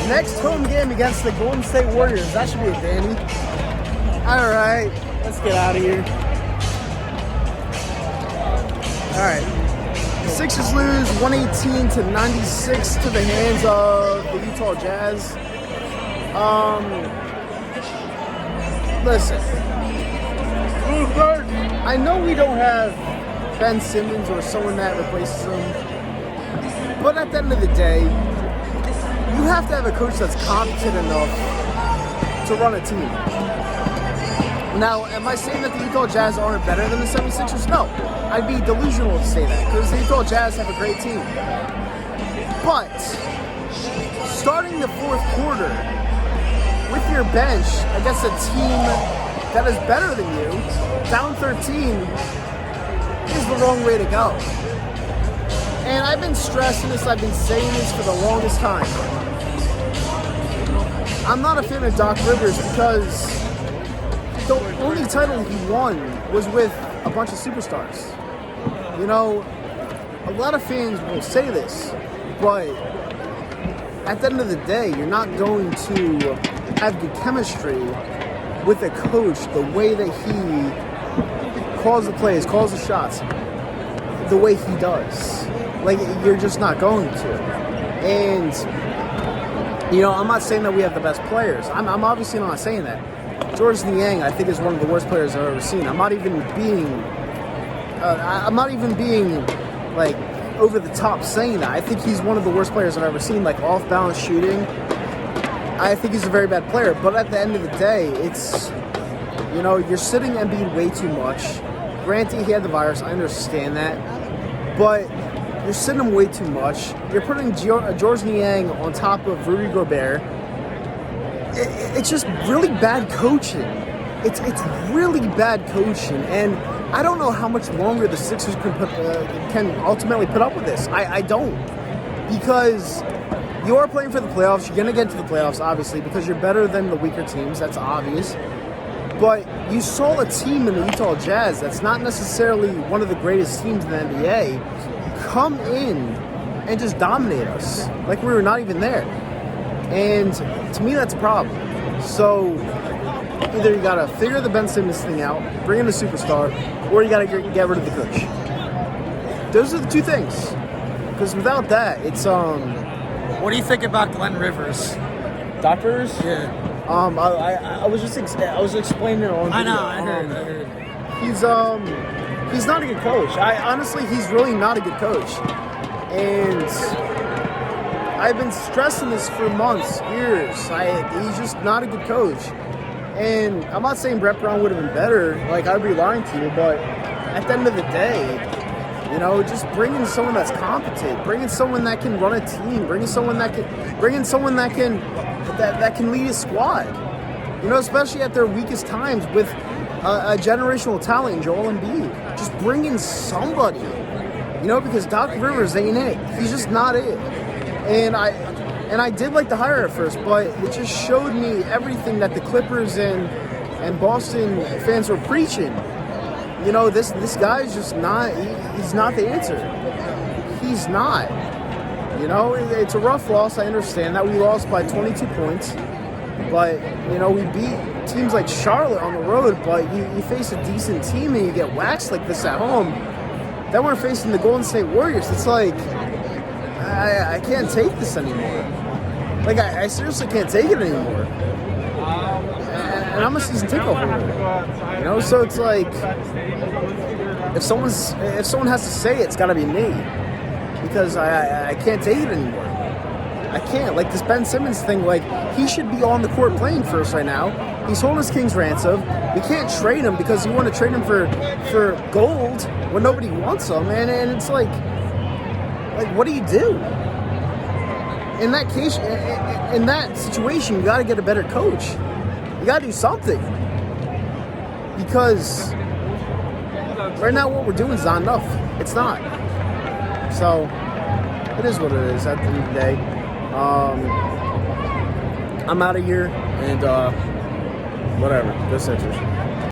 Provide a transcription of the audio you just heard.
Next home game against the Golden State Warriors. That should be a dandy. All right, let's get out of here. All right. The Sixers lose 118-96 to the hands of the Utah Jazz. Listen. I know we don't have Ben Simmons or someone that replaces him, but at the end of the day, you have to have a coach that's competent enough to run a team. Now, am I saying that the Utah Jazz aren't better than the 76ers? No. I'd be delusional to say that, because the Utah Jazz have a great team. But, starting the fourth quarter with your bench against a team that is better than you, down 13, is the wrong way to go. And I've been stressing this, I've been saying this for the longest time. I'm not a fan of Doc Rivers because the only title he won was with a bunch of superstars. You know, a lot of fans will say this, but at the end of the day, you're not going to have good chemistry with a coach the way that he calls the plays, calls the shots, the way he does. Like, you're just not going to. And, you know, I'm not saying that we have the best players. I'm obviously not saying that. Georges Niang, I think, is one of the worst players I've ever seen. I'm not even being like over the top saying that. I think he's one of the worst players I've ever seen. Like, off balance shooting, I think he's a very bad player. But at the end of the day, it's, you know, you're sitting Embiid way too much. Granted, he had the virus. I understand that, but you're sitting him way too much. You're putting Georges Niang on top of Rudy Gobert. It's just really bad coaching. It's really bad coaching, and I don't know how much longer the Sixers can ultimately put up with this. I don't, because you are playing for the playoffs. You're going to get to the playoffs, obviously, because you're better than the weaker teams. That's obvious. But you saw a team in the Utah Jazz that's not necessarily one of the greatest teams in the NBA come in and just dominate us like we were not even there. And to me, that's a problem. So either you got to figure the Ben Simmons thing out, bring in a superstar, or you got to get rid of the coach. Those are the two things. Because without that, it's What do you think about Glenn Rivers? Doc Rivers? Yeah. I was explaining it on video. I know. I heard. He's not a good coach. Honestly, he's really not a good coach. And I've been stressing this for months, years. He's just not a good coach. And I'm not saying Brett Brown would have been better. Like, I'd be lying to you. But at the end of the day, you know, just bring in someone that's competent. Bring in someone that can run a team. Bring in someone that can lead a squad. You know, especially at their weakest times with a generational talent, Joel Embiid. Just bring in somebody. You know, because Doc Rivers ain't it. He's just not it. And I did like the hire at first, but it just showed me everything that the Clippers and Boston fans were preaching. You know, this guy's just not, he's not the answer. He's not. You know, it's a rough loss. I understand that. We lost by 22 points. But, you know, we beat teams like Charlotte on the road, but you face a decent team and you get waxed like this at home. Then we're facing the Golden State Warriors. It's like, I can't take this anymore. Like, I seriously can't take it anymore. And I'm a season ticket holder. You know, so it's like, if someone has to say it, it's got to be me. Because I can't take it anymore. I can't. Like, this Ben Simmons thing, like, he should be on the court playing first right now. He's holding his king's ransom. We can't trade him because you want to trade him for gold when nobody wants him. And it's like, what do you do? In that case, in that situation, you got to get a better coach. You got to do something. Because right now what we're doing is not enough. It's not. So, it is what it is at the end of the day. I'm out of here, and whatever. Go Sixers.